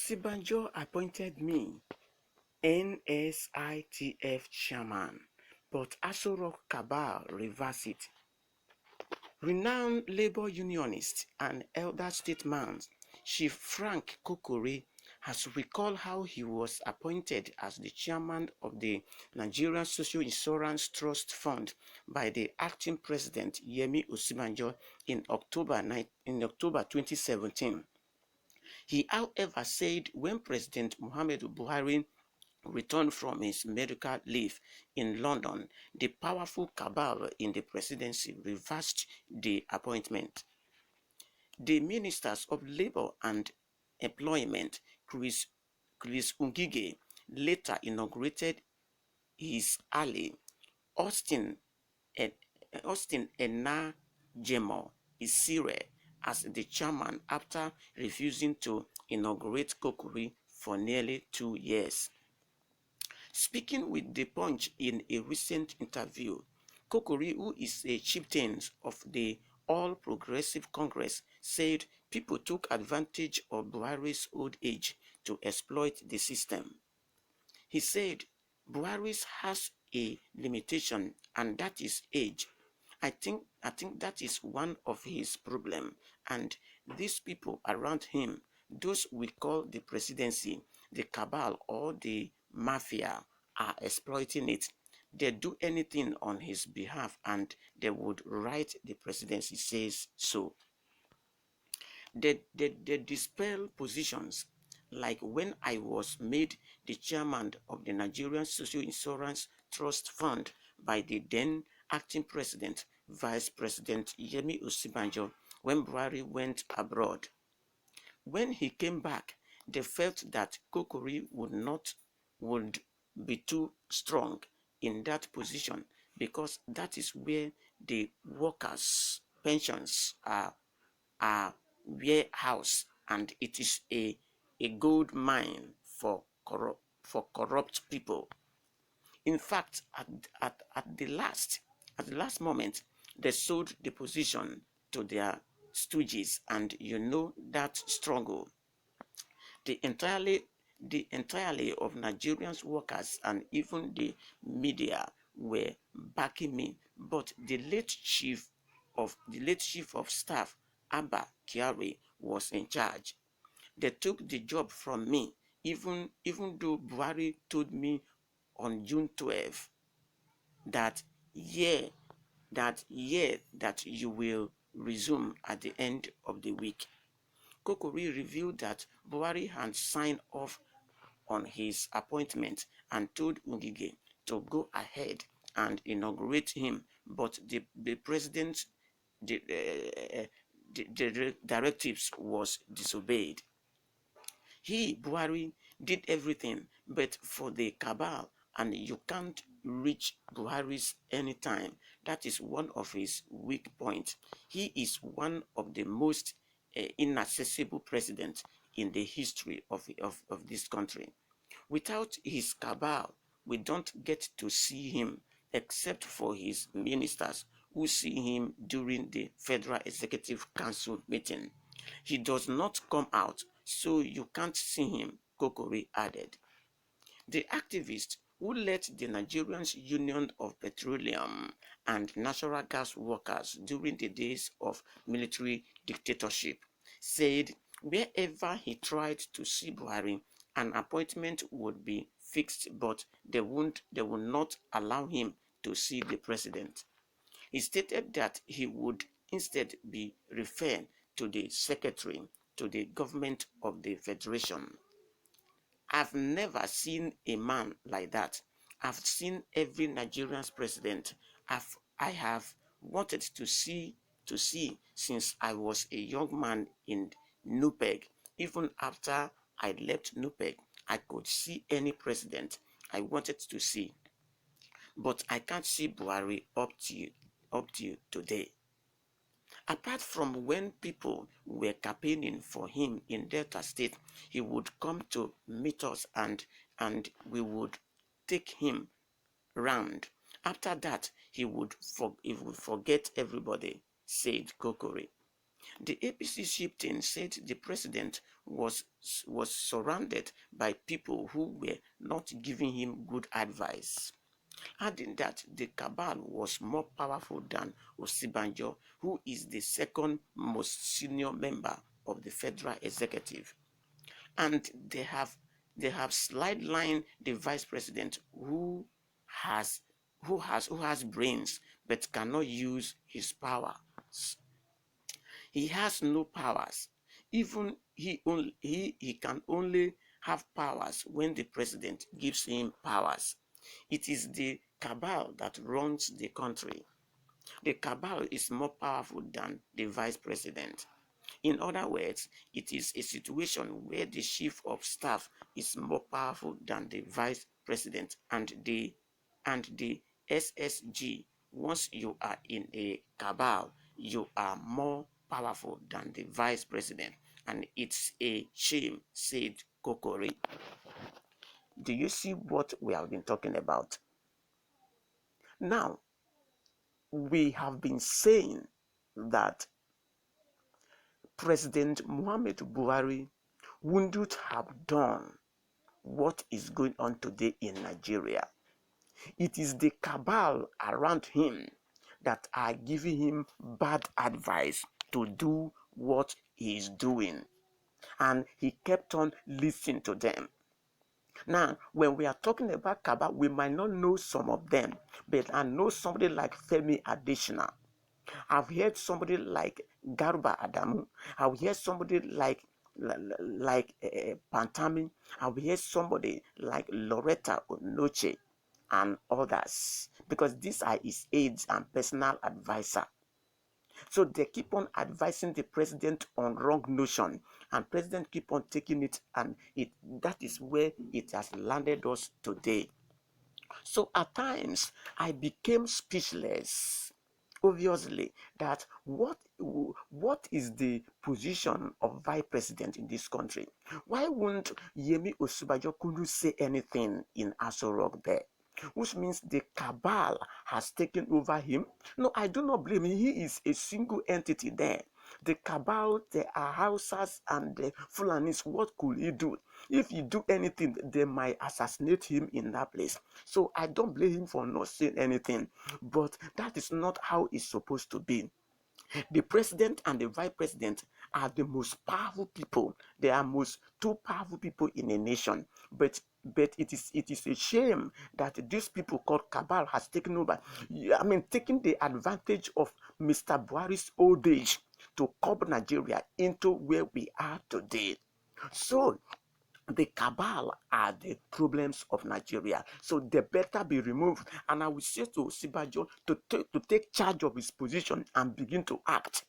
Osinbajo appointed me NSITF chairman, but Aso-rock cabal reversed it. Renowned labor unionist and elder statesman Chief Frank KOKORI has recalled how he was appointed as the chairman of the Nigerian Social Insurance Trust Fund by the acting president Yemi Osinbajo in October 2017. He, however, said when President Muhammadu Buhari returned from his medical leave in London, the powerful cabal in the presidency reversed the appointment. The Ministers of Labour and Employment, Chris Ngige, later inaugurated his ally, Austin Enajemo Isire, as the chairman after refusing to inaugurate KOKORI for nearly 2 years. Speaking with The Punch in a recent interview, KOKORI, who is a chieftain of the All Progressive Congress, said people took advantage of Buhari's old age to exploit the system. He said Buhari has a limitation, and that is age. I think that is one of his problems, and these people around him, those we call the presidency, the cabal or the mafia, are exploiting it. They do anything on his behalf and they would write the presidency says so. They dispel positions like when I was made the chairman of the Nigerian Social Insurance Trust Fund by the then acting president, Vice President Yemi Osinbajo, when Buhari went abroad. When he came back, they felt that KOKORI would be too strong in that position because that is where the workers' pensions are warehouse, and it is a gold mine for corrupt people. In fact, at the last moment, they sold the position to their stooges, and you know that struggle. The entirely of Nigerians workers and even the media were backing me, but the late chief of staff, Abba Kyari, was in charge. They took the job from me, even though Buhari told me on June 12 that that you will resume at the end of the week. KOKORI revealed that Buhari had signed off on his appointment and told Ngige to go ahead and inaugurate him, but the president's the directives was disobeyed. Buhari, did everything, but for the cabal, and you can't reach Buhari's anytime. That is one of his weak points. He is one of the most inaccessible presidents in the history of this country. Without his cabal, we don't get to see him except for his ministers who see him during the Federal Executive Council meeting. He does not come out, so you can't see him, KOKORI added. The activist who led the Nigerian Union of Petroleum and Natural Gas Workers during the days of military dictatorship said wherever he tried to see Buhari, an appointment would be fixed, but they would not allow him to see the president. He stated that he would instead be referred to the secretary to the government of the federation. I've never seen a man like that. I've seen every Nigerian's president I have wanted to see since I was a young man in NUPEG. Even after I left NUPEG, I could see any president I wanted to see. But I can't see Buhari up to today. Apart from when people were campaigning for him in Delta State, he would come to meet us and we would take him round. After that, he would forget everybody, said KOKORI. The APC chieftain said the president was surrounded by people who were not giving him good advice, adding that the cabal was more powerful than Osinbajo, who is the second most senior member of the federal executive. And they have sidelined the vice president who has brains but cannot use his power. He has no powers. Even he can only have powers when the president gives him powers. It is the cabal that runs the country. The cabal is more powerful than the vice president. In other words, it is a situation where the chief of staff is more powerful than the vice president and the SSG. Once you are in a cabal, you are more powerful than the vice president, and it's a shame, said KOKORI. Do you see what we have been talking about? Now, we have been saying that President Muhammad Buhari wouldn't have done what is going on today in Nigeria. It is the cabal around him that are giving him bad advice to do what he is doing. And he kept on listening to them. Now, when we are talking about cabal, we might not know some of them, but I know somebody like Femi Adesina. I've heard somebody like Garba Adamu. I've heard somebody like Pantami. I've heard somebody like Loretta Onoche and others, because these are his aides and personal advisor. So they keep on advising the president on wrong notion, and president keep on taking it, and that is where it has landed us today. So at times I became speechless. Obviously, that what is the position of vice president in this country? Why won't Yemi Osinbajo couldn't say anything in Aso-rock there? Which means the cabal has taken over him. No, I do not blame him. He is a single entity there. The cabal, there are Hausas and the Fulanis. What could he do? If he do anything, they might assassinate him in that place. So I don't blame him for not saying anything. But that is not how it's supposed to be. The president and the vice president are the most powerful people. They are most two powerful people in a nation. But it is a shame that these people called cabal has taken over. I mean, taking the advantage of Mr. Buhari's old age to curb Nigeria into where we are today. So the cabal are the problems of Nigeria. So they better be removed. And I will say to Osinbajo to take charge of his position and begin to act.